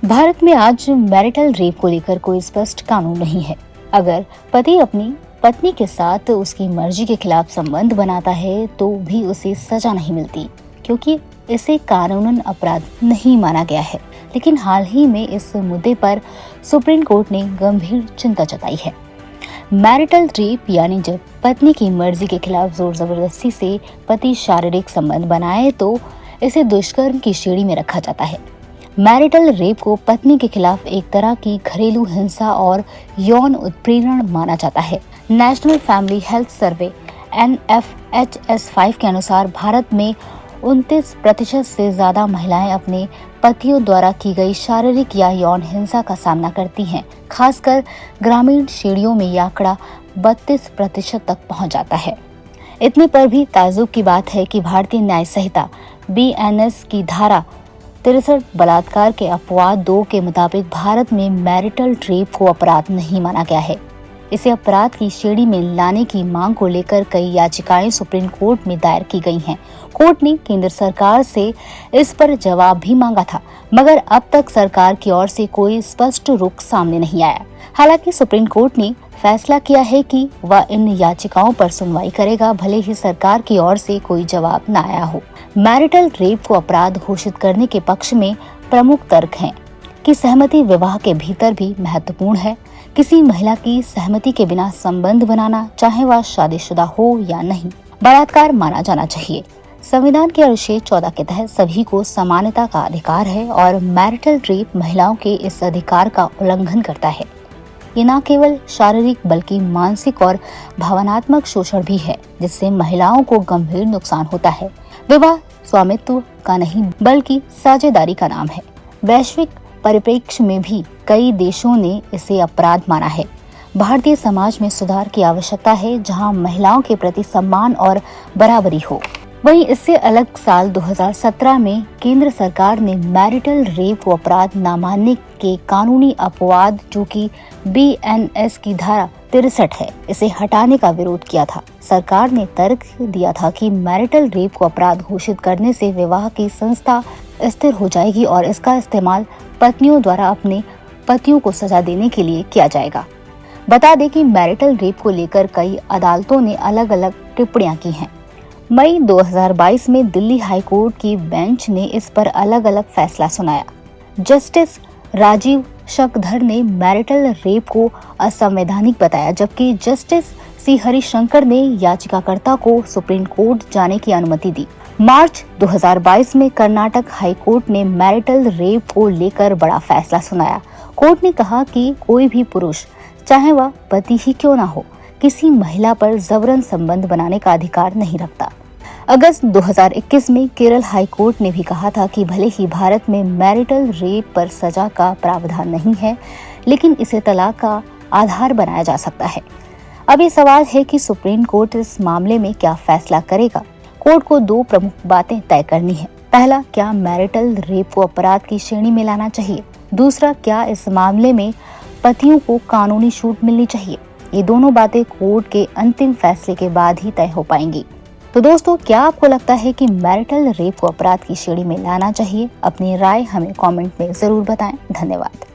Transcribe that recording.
भारत में आज marital rape को लेकर कोई स्पष्ट कानून नहीं है। अगर पति अपनी पत्नी के साथ उसकी मर्जी के खिलाफ संबंध बनाता है तो भी उसे सजा नहीं मिलती, क्योंकि इसे कानूनन अपराध नहीं माना गया है। लेकिन हाल ही में इस मुद्दे पर सुप्रीम कोर्ट ने गंभीर चिंता जताई है। मैरिटल रेप यानी जब पत्नी की मर्जी के खिलाफ जोर जबरदस्ती से पति शारीरिक संबंध बनाए तो इसे दुष्कर्म की श्रेणी में रखा जाता है। मैरिटल रेप को पत्नी के खिलाफ एक तरह की घरेलू हिंसा और यौन उत्पीड़न माना जाता है। National family health survey NFHS5 के अनुसार भारत में 29% से ज्यादा महिलाएं अपने पतियों द्वारा की गई शारीरिक या यौन हिंसा का सामना करती हैं। खासकर ग्रामीण श्रेणियों में यह आंकड़ा 32% तक पहुंच जाता है। इतने पर भी ताज्जुब की बात है कि भारतीय न्याय संहिता BNS की धारा 63 बलात्कार के अपवाद 2 के मुताबिक भारत में मैरिटल रेप को अपराध नहीं माना गया है। इसे अपराध की श्रेणी में लाने की मांग को लेकर कई याचिकाएं सुप्रीम कोर्ट में दायर की गई हैं। कोर्ट ने केंद्र सरकार से इस पर जवाब भी मांगा था, मगर अब तक सरकार की ओर से कोई स्पष्ट रुख सामने नहीं आया। हालांकि सुप्रीम कोर्ट ने फैसला किया है कि वह इन याचिकाओं पर सुनवाई करेगा, भले ही सरकार की ओर से कोई जवाब न आया हो। मैरिटल रेप को अपराध घोषित करने के पक्ष में प्रमुख तर्क हैं कि सहमति विवाह के भीतर भी महत्वपूर्ण है। किसी महिला की सहमति के बिना संबंध बनाना, चाहे वह शादीशुदा हो या नहीं, बलात्कार माना जाना चाहिए। संविधान के अनुच्छेद 14 के तहत सभी को समानता का अधिकार है और मैरिटल रेप महिलाओं के इस अधिकार का उल्लंघन करता है। ये न केवल शारीरिक बल्कि मानसिक और भावनात्मक शोषण भी है, जिससे महिलाओं को गंभीर नुकसान होता है। विवाह स्वामित्व का नहीं बल्कि साझेदारी का नाम है। वैश्विक परिप्रेक्ष्य में भी कई देशों ने इसे अपराध माना है। भारतीय समाज में सुधार की आवश्यकता है, जहां महिलाओं के प्रति सम्मान और बराबरी हो। वहीं इससे अलग साल 2017 में केंद्र सरकार ने मैरिटल रेप को अपराध न मानने के कानूनी अपवाद, जो कि BNS की धारा 63 है, इसे हटाने का विरोध किया था। सरकार ने तर्क दिया था कि मैरिटल रेप को अपराध घोषित करने से विवाह की संस्था स्थिर हो जाएगी और इसका इस्तेमाल पत्नियों द्वारा अपने पतियों को सजा देने के लिए किया जाएगा। बता दें कि मैरिटल रेप को लेकर कई अदालतों ने अलग अलग टिप्पणियां की हैं। मई 2022 में दिल्ली हाई कोर्ट की बेंच ने इस पर अलग अलग फैसला सुनाया। जस्टिस राजीव शकधर ने मैरिटल रेप को असंवैधानिक बताया, जबकि जस्टिस C हरिशंकर ने याचिकाकर्ता को सुप्रीम कोर्ट जाने की अनुमति दी। मार्च 2022 में कर्नाटक हाई कोर्ट ने मैरिटल रेप को लेकर बड़ा फैसला सुनाया। कोर्ट ने कहा कि कोई भी पुरुष, चाहे वह पति ही क्यों ना हो, किसी महिला पर जबरन संबंध बनाने का अधिकार नहीं रखता। अगस्त 2021 में केरल हाई कोर्ट ने भी कहा था कि भले ही भारत में मैरिटल रेप पर सजा का प्रावधान नहीं है, लेकिन इसे तलाक का आधार बनाया जा सकता है। अब ये सवाल है कि सुप्रीम कोर्ट इस मामले में क्या फैसला करेगा। कोर्ट को 2 प्रमुख बातें तय करनी है। पहला, क्या मैरिटल रेप को अपराध की श्रेणी में लाना चाहिए। दूसरा, क्या इस मामले में पतियों को कानूनी छूट मिलनी चाहिए। ये दोनों बातें कोर्ट के अंतिम फैसले के बाद ही तय हो पाएंगी। तो दोस्तों, क्या आपको लगता है कि मैरिटल रेप को अपराध की श्रेणी में लाना चाहिए? अपनी राय हमें कमेंट में जरूर बताएं। धन्यवाद।